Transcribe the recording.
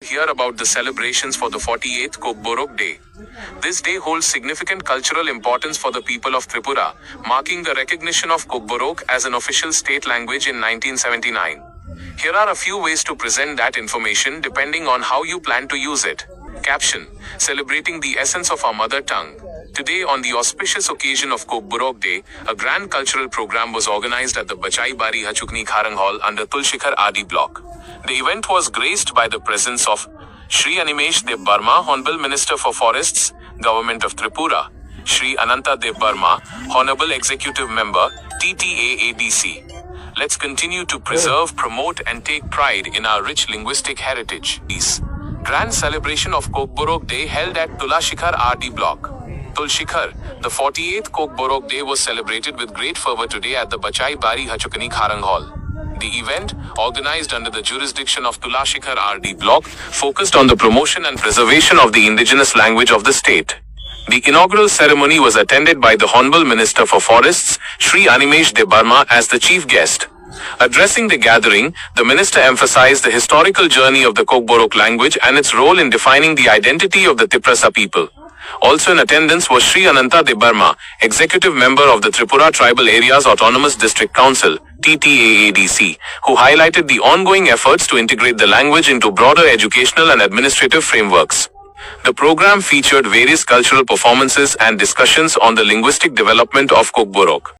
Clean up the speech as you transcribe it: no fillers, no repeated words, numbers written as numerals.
hear about the celebrations for the 48th Kokborok Day. This day holds significant cultural importance for the people of Tripura, marking the recognition of Kokborok as an official state language in 1979. Here are a few ways to present that information depending on how you plan to use it. Caption: Celebrating the essence of our mother tongue. Today, on the auspicious occasion of Kokborok Day, a grand cultural program was organized at the Bachai Bari Hachuk Kharang Hall under Tulashikhar RD block. The event was graced by the presence of Shri Animesh Deb Barma, Honorable Minister for Forests, Government of Tripura; Shri Ananta Deb Barma, Honorable Executive Member, TTAADC. Let's continue to preserve, promote and take pride in our rich linguistic heritage. Grand celebration of Kokborok Day held at Tulashikhar RD block. Tulashikhar, the 48th Kokborok Day was celebrated with great fervor today at the Bachai Bari Hachukani Kharang Hall. The event, organized under the jurisdiction of Tulashikhar RD block, focused on the promotion and preservation of the indigenous language of the state. The inaugural ceremony was attended by the Honorable Minister for Forests, Shri Animesh Deb Barma, as the chief guest. Addressing the gathering, the minister emphasized the historical journey of the Kokborok language and its role in defining the identity of the Tiprasa people. Also in attendance was Shri Ananta Deb Barma, Executive Member of the Tripura Tribal Areas Autonomous District Council, TTAADC, who highlighted the ongoing efforts to integrate the language into broader educational and administrative frameworks. The program featured various cultural performances and discussions on the linguistic development of Kokborok.